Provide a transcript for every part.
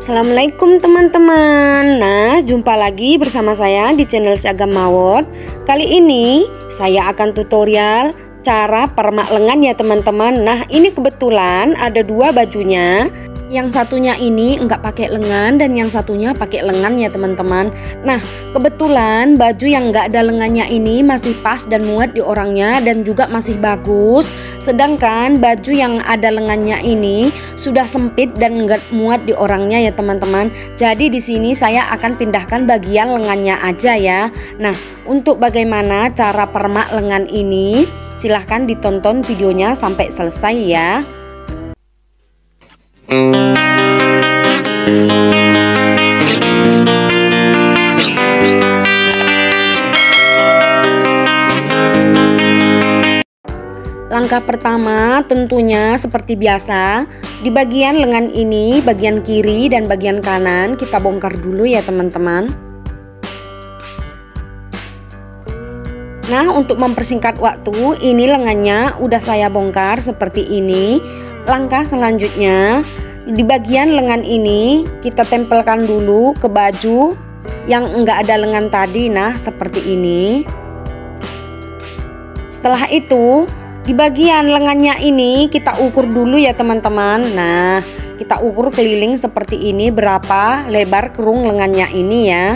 Assalamualaikum teman-teman. Nah, jumpa lagi bersama saya di channel Syagam Mawon. Kali ini saya akan tutorial cara permak lengan ya teman-teman. Nah, ini kebetulan ada dua bajunya. Yang satunya ini enggak pakai lengan dan yang satunya pakai lengan ya teman-teman. Nah, kebetulan baju yang enggak ada lengannya ini masih pas dan muat di orangnya dan juga masih bagus. Sedangkan baju yang ada lengannya ini sudah sempit dan enggak muat di orangnya ya teman-teman. Jadi di sini saya akan pindahkan bagian lengannya aja ya. Nah, untuk bagaimana cara permak lengan ini, silahkan ditonton videonya sampai selesai ya. Langkah pertama tentunya seperti biasa, di bagian lengan ini, bagian kiri dan bagian kanan kita bongkar dulu ya teman-teman. Nah, untuk mempersingkat waktu, ini lengannya udah saya bongkar seperti ini. Langkah selanjutnya, di bagian lengan ini kita tempelkan dulu ke baju yang enggak ada lengan tadi. Nah, seperti ini. Setelah itu, di bagian lengannya ini kita ukur dulu ya teman-teman. Nah, kita ukur keliling seperti ini berapa lebar kerung lengannya ini ya.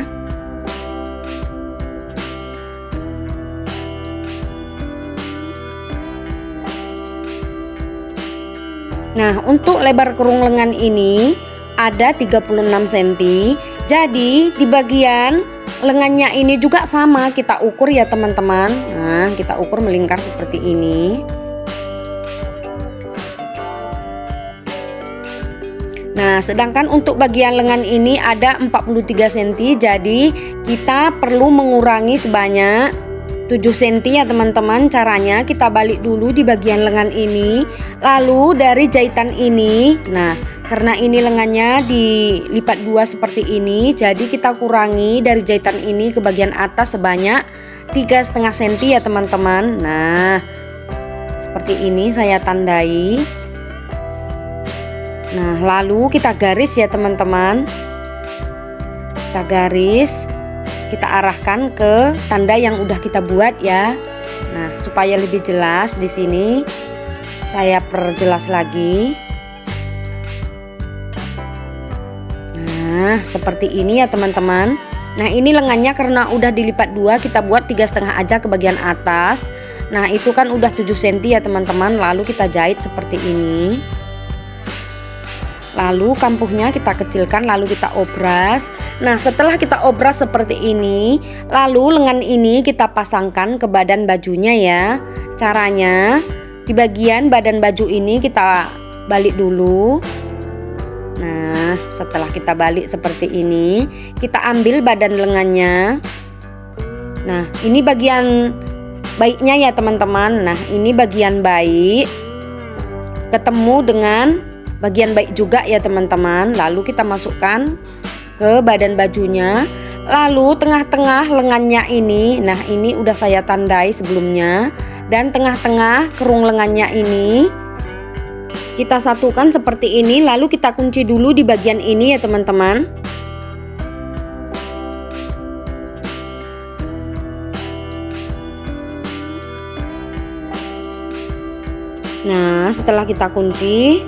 Nah, untuk lebar kerung lengan ini ada 36 cm. Jadi di bagian lengannya ini juga sama kita ukur ya teman-teman. Nah, kita ukur melingkar seperti ini. Nah, sedangkan untuk bagian lengan ini ada 43 cm. Jadi kita perlu mengurangi sebanyak 7 cm ya teman-teman. Caranya kita balik dulu di bagian lengan ini. Lalu dari jahitan ini, nah karena ini lengannya dilipat dua seperti ini, jadi kita kurangi dari jahitan ini ke bagian atas sebanyak 3,5 cm ya teman-teman. Nah, seperti ini saya tandai. Nah, lalu kita garis ya teman-teman. Kita garis, kita arahkan ke tanda yang udah kita buat ya. Nah, supaya lebih jelas di sini saya perjelas lagi. Nah, seperti ini ya teman-teman. Nah, ini lengannya karena udah dilipat dua, kita buat 3,5 aja ke bagian atas. Nah, itu kan udah 7 cm ya teman-teman. Lalu kita jahit seperti ini. Lalu kampuhnya kita kecilkan, lalu kita obras. Nah, setelah kita obras seperti ini, lalu lengan ini kita pasangkan ke badan bajunya ya. Caranya, di bagian badan baju ini kita balik dulu. Nah, setelah kita balik seperti ini, kita ambil badan lengannya. Nah, ini bagian baiknya ya teman-teman. Nah, ini bagian baik ketemu dengan bagian baik juga ya teman-teman. Lalu kita masukkan ke badan bajunya. Lalu tengah-tengah lengannya ini, nah ini udah saya tandai sebelumnya. Dan tengah-tengah kerung lengannya ini kita satukan seperti ini. Lalu kita kunci dulu di bagian ini ya teman-teman. Nah, setelah kita kunci,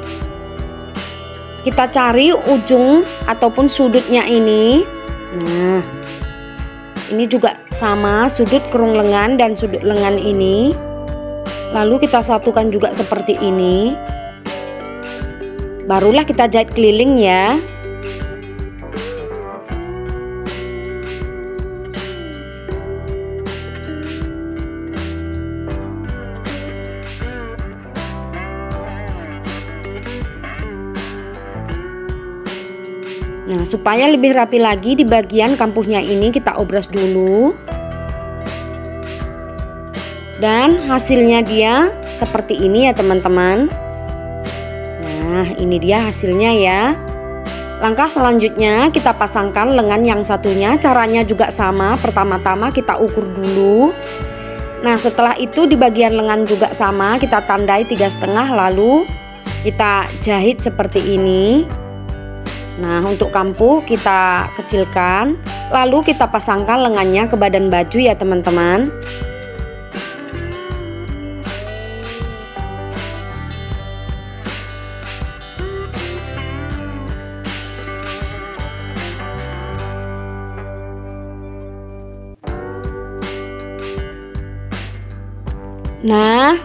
kita cari ujung ataupun sudutnya ini. Nah, ini juga sama sudut kerung lengan dan sudut lengan ini. Lalu kita satukan juga seperti ini. Barulah kita jahit keliling ya. Nah, supaya lebih rapi lagi di bagian kampuhnya ini kita obras dulu. Dan hasilnya dia seperti ini ya teman-teman. Nah, ini dia hasilnya ya. Langkah selanjutnya kita pasangkan lengan yang satunya. Caranya juga sama. Pertama-tama kita ukur dulu. Nah, setelah itu di bagian lengan juga sama, kita tandai 3,5, lalu kita jahit seperti ini. Nah, untuk kampuh kita kecilkan, lalu kita pasangkan lengannya ke badan baju ya teman-teman. Nah,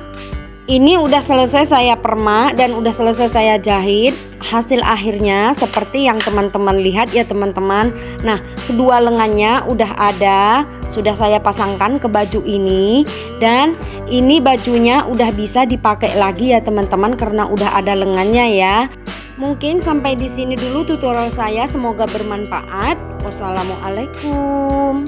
ini udah selesai saya permak dan udah selesai saya jahit. Hasil akhirnya seperti yang teman-teman lihat ya teman-teman. Nah, kedua lengannya udah ada, sudah saya pasangkan ke baju ini. Dan ini bajunya udah bisa dipakai lagi ya teman-teman, karena udah ada lengannya ya. Mungkin sampai di sini dulu tutorial saya, semoga bermanfaat. Wassalamualaikum.